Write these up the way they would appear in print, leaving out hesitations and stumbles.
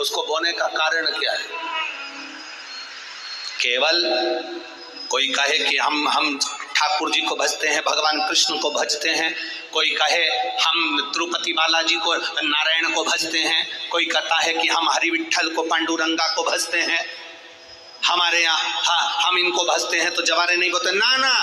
उसको बोने का कारण क्या है? केवल कोई कहे कि हम ठाकुर जी को भजते हैं, भगवान कृष्ण को भजते हैं, कोई कहे हम तिरुपति बालाजी को, नारायण को भजते हैं, कोई कहता है कि हम हरि विठल को, पांडुरंगा को भजते हैं, हमारे यहाँ हम इनको भजते हैं तो जवारे नहीं बोते। ना ना,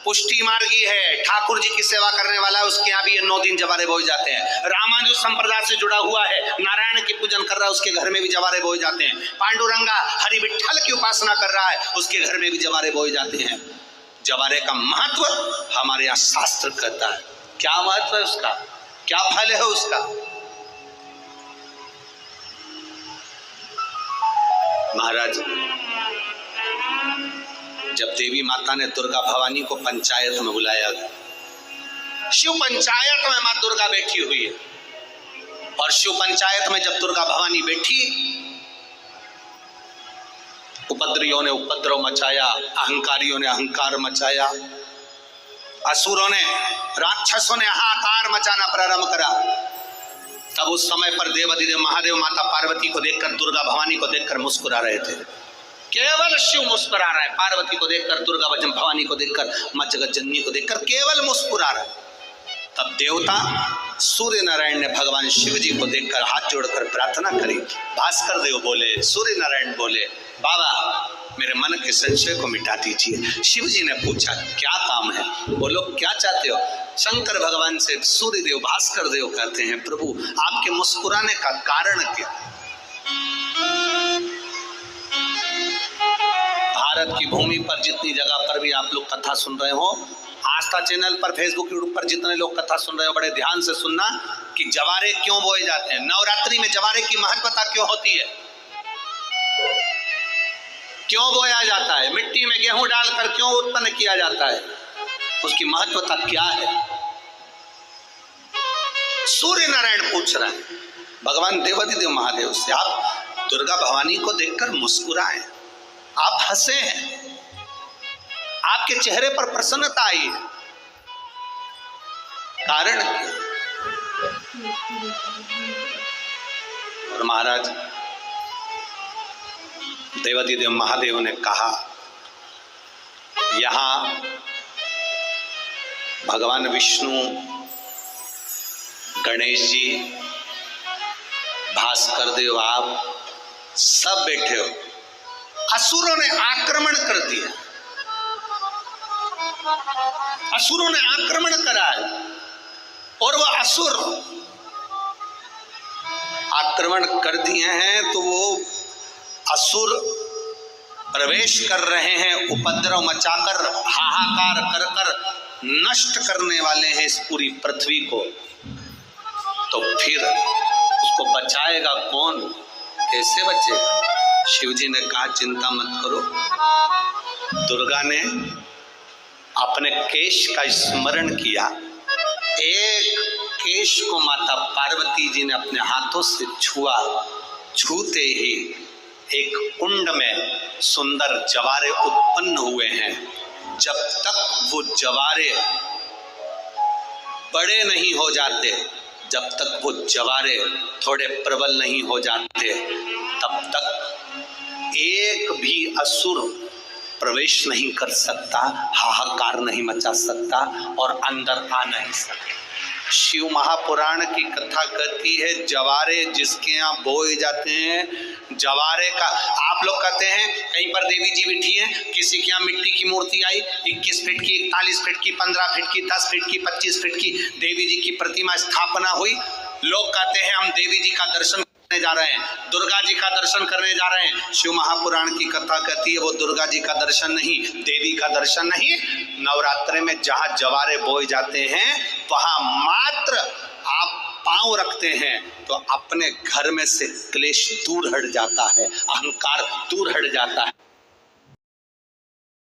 पुष्टि मार्गी है, ठाकुर जी की सेवा करने वाला है, उसके यहाँ भी ये 9 दिन जवारे बोए जाते हैं। रामानुज संप्रदाय से जुड़ा हुआ है, नारायण की पूजन कर रहा है, उसके घर में भी जवारे बोए जाते हैं। पांडुरंगा हरि विठल की उपासना कर रहा है, उसके घर में भी जवारे बोए जाते हैं। जवारे का महत्व हमारे यहाँ शास्त्र कहता है। क्या महत्व है उसका, क्या फल है उसका? महाराज, जब देवी माता ने दुर्गा भवानी को पंचायत में बुलाया, शिव पंचायत में मां दुर्गा बैठी हुई है, और शिव पंचायत में जब दुर्गा भवानी बैठी, उपद्रवियों ने उपद्रव मचाया, अहंकारियों ने अहंकार मचाया, असुरों ने, राक्षसों ने हाहाकार मचाना प्रारंभ करा। तब उस समय पर देवाधिदेव महादेव माता पार्वती को देखकर, दुर्गा भवानी को देखकर मुस्कुरा रहे थे। केवल शिव मुस्कुरा रहा है, पार्वती को देखकर, दुर्गा भवानी को देखकर, मां जगत जननी को देखकर केवल मुस्कुरा रहा है। तब देवता सूर्य नारायण ने भगवान शिव जी को देखकर हाथ जोड़कर प्रार्थना करी। भास्कर देव बोले, सूर्य नारायण बोले, बाबा मेरे मन के संशय को मिटा दीजिए। शिव जी ने पूछा, क्या काम है? बोलो, क्या चाहते हो? शंकर भगवान से सूर्य देव, भास्कर देव कहते हैं, प्रभु आपके मुस्कुराने का कारण क्या? भारत की भूमि पर जितनी जगह पर भी आप लोग कथा सुन रहे हो, आस्था चैनल पर, फेसबुक, यूट्यूब पर जितने लोग कथा सुन रहे हो, बड़े ध्यान से सुनना कि जवारे क्यों बोए जाते हैं। नवरात्रि में जवारे की महत्वता क्यों होती है, क्यों बोया जाता है, मिट्टी में गेहूं डालकर क्यों उत्पन्न किया जाता है, उसकी महत्वता क्या है? सूर्य नारायण पूछ रहे हैं भगवान देवाधिदेव महादेव से। आप दुर्गा भवानी को देखकर मुस्कुराए, आप हंसे हैं, आपके चेहरे पर प्रसन्नता आई है, कारण क्या? और महाराज देवाधिदेव महादेव ने कहा, यहां भगवान विष्णु, गणेश जी, भास्कर देव, आप सब बैठे हो। असुरों ने आक्रमण कर दिया, असुरों ने आक्रमण करा है, और वो असुर आक्रमण कर दिए हैं तो वो असुर प्रवेश कर रहे हैं, उपद्रव मचाकर, हाहाकार कर कर नष्ट करने वाले हैं इस पूरी पृथ्वी को। तो फिर उसको बचाएगा कौन, कैसे बचेगा? शिव जी ने कहा, चिंता मत करो। दुर्गा ने अपने केश का स्मरण किया, एक केश को माता पार्वती जी ने अपने हाथों से छुआ, छूते ही एक कुंड में सुंदर जवारे उत्पन्न हुए हैं। जब तक वो जवारे बड़े नहीं हो जाते, जब तक वो जवारे थोड़े प्रबल नहीं हो जाते, तब तक एक भी असुर प्रवेश नहीं कर सकता, हाहाकार नहीं मचा सकता और अंदर आ नहीं सकता। शिव महापुराण की कथा कहती है, जवारे जिसके यहाँ बोए जाते हैं, जवारे का, आप लोग कहते हैं कहीं पर देवी जी बैठी हैं, किसी के यहाँ मिट्टी की मूर्ति आई, 21 फीट की, 41 फीट की, 15 फीट की, 10 फीट की, 25 फीट की देवी जी की प्रतिमा स्थापना हुई। लोग कहते हैं हम देवी जी का दर्शन करने जा रहे हैं, दुर्गा जी का दर्शन करने जा रहे हैं। शिव महापुराण की कथा कहती है वो दुर्गा जी का दर्शन नहीं, देवी का दर्शन नहीं। नवरात्रि में जहाँ जवारे बोए जाते हैं वहाँ मात्र आप पांव रखते हैं तो अपने घर में से क्लेश दूर हट जाता है, अहंकार दूर हट जाता है।